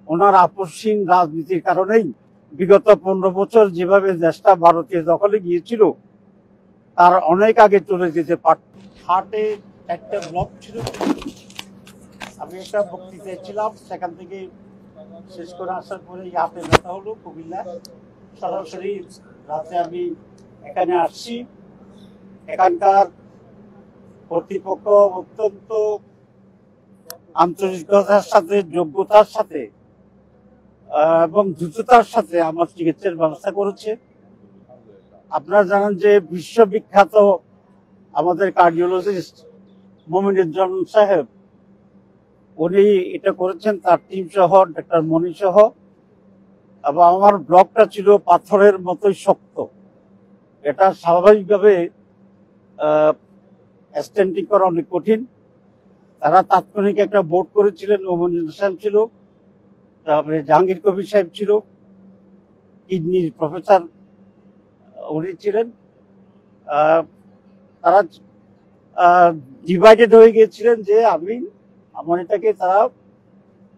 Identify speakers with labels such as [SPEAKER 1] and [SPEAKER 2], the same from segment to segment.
[SPEAKER 1] ওনার আপসহীন রাজনীতির কারণেই বিগত 15 বছর যেভাবে দেশটা ভারতীয় দখলে গিয়েছিল তার অনেক আগে চলে যেতে পারত। হার্টে একটা ব্লক ছিল, আমি একটা বক্তৃতায় ছিলাম, সেখান থেকে শেষ করে আসার পরে হাতে ব্যথা হলো কুমিল্লা। সরাসরি রাতে আমি এখানে আসছি। এখানকার কর্তৃপক্ষ অত্যন্ত আন্তরিকতার সাথে, যোগ্যতার সাথে এবং দ্রুততার সাথে আমার চিকিৎসার ব্যবস্থা করেছে। আপনারা জানেন যে বিশ্ববিখ্যাত আমাদের কার্ডিওলজিস্ট মমিনুজ্জামান সাহেব, উনি এটা করেছেন, তার টিম সহ, ডাক্তার মনি সহ। এবং আমার ব্লকটা ছিল পাথরের মতোই শক্ত, এটা স্বাভাবিকভাবে স্ট্যান্ডিং করা অনেক কঠিন। তারা তাৎক্ষণিক একটা বোর্ড করেছিলেন, মমিনুজ্জামান সাহেব ছিল, তারপরে জাহাঙ্গীর কবির সাহেব ছিল, কিডনির প্রফেসর উনি ছিলেন। তারা ডিভাইডেড হয়ে গিয়েছিলেন যে আমার এটাকে তারা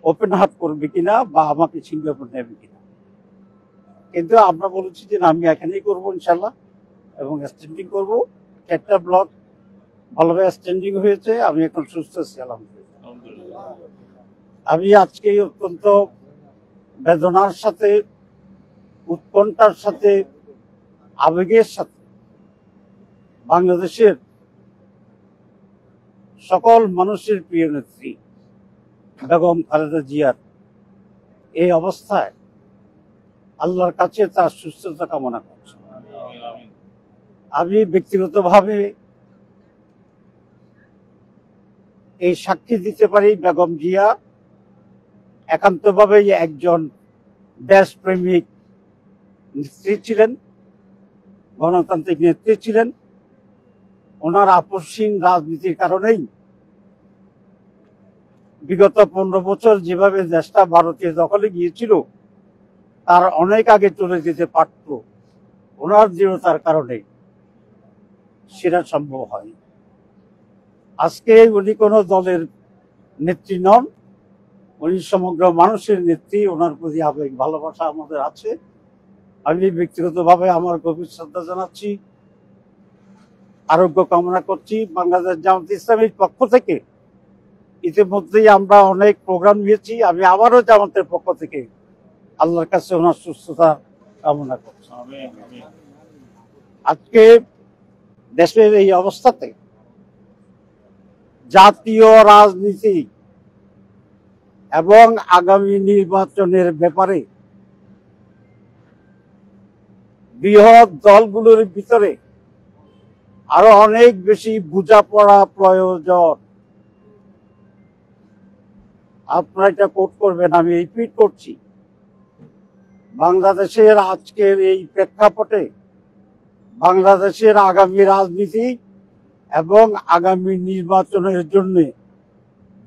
[SPEAKER 1] ওপেন হার্ট করবে কিনা বা আমাকে সিঙ্গাপুর নেবে কিনা। কিন্তু আমরা বলেছি যে আমি এখানেই করবো ইনশাল্লাহ, এবং স্ট্যান্ডিং করবো। 4টা ব্লক ভালোভাবে স্ট্যান্ডিং হয়েছে, আমি এখন সুস্থ আছি আলহামদুলিল্লাহ। আমি আজকে অত্যন্ত বেদনার সাথে, উৎকণ্ঠার সাথে, আবেগের সাথে বাংলাদেশের সকল মানুষের প্রিয় নেত্রী বেগম খালেদা জিয়ার এই অবস্থায় আল্লাহর কাছে তার সুস্থতা কামনা করছি। আমি ব্যক্তিগতভাবে এই সাক্ষী দিতে পারি, বেগম জিয়া একান্তভাবে একজন দেশপ্রেমিক নেত্রী ছিলেন, গণতান্ত্রিক নেত্রী ছিলেন। ওনার আপসহীন রাজনীতির কারণেই বিগত 15 বছর যেভাবে দেশটা ভারতীয় দখলে গিয়েছিল তার অনেক আগে চলে যেতে পারত। ওনার দৃঢ়তার কারণে সেটা সম্ভব হয়। আজকে উনি কোনো দলের নেত্রী নন, উনি সমগ্র মানুষের নেত্রী। ওনার প্রতি আবেগ ভালোবাসা আমাদের আছে। আমি ব্যক্তিগতভাবে আমার গভীর শ্রদ্ধা জানাচ্ছি, আরোগ্য কামনা করছি। বাংলাদেশ জামাত ইসলামীর পক্ষ থেকে ইতিমধ্যেই আমরা অনেক প্রোগ্রাম নিয়েছি। আমি আবারও জামাতের পক্ষ থেকে আল্লাহর কাছে ওনার সুস্থতা কামনা করছি। আজকে দেশের এই অবস্থাতে জাতীয় রাজনীতি এবং আগামী নির্বাচনের ব্যাপারে বৃহৎ দলগুলোর ভিতরে আরো অনেক বেশি বোঝাপড়া প্রয়োজন। আপনারা এটা কোট করবেন, আমি রিপিট করছি। বাংলাদেশের আজকের এই প্রেক্ষাপটে বাংলাদেশের আগামী রাজনীতি এবং আগামী নির্বাচনের জন্য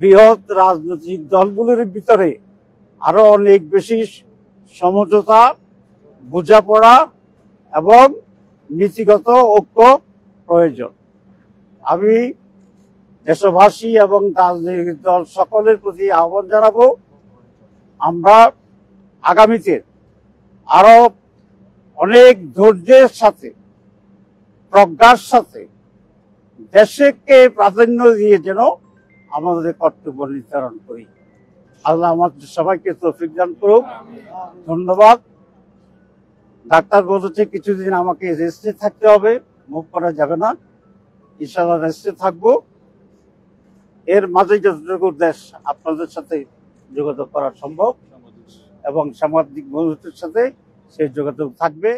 [SPEAKER 1] বৃহৎ রাজনৈতিক দলগুলোর ভিতরে আরো অনেক বেশি সমঝোতা, বোঝাপড়া এবং নীতিগত ঐক্য প্রয়োজন। আমি দেশবাসী এবং রাজনৈতিক দল সকলের প্রতি আহ্বান জানাবো, আমরা আগামীতে আরো অনেক ধৈর্যের সাথে, প্রজ্ঞার সাথে দেশকে প্রাধান্য দিয়ে যেন আমাদের কর্তব্য নির্ধারণ করি। আল্লাহ আমাদের সবাইকে তৌফিক দান করুক। ধন্যবাদ। ডাক্তার বলেছে কিছুদিন আমাকে রেস্টে থাকতে হবে, মুভ করা যাবে না। ইনশাআল্লাহ রেস্টে থাকবো। এর মাঝে যতটুকু দেশ আপনাদের সাথে যোগাযোগ করা সম্ভব এবং সাংবাদিক বন্ধুদের সাথে সেই যোগাযোগ থাকবে।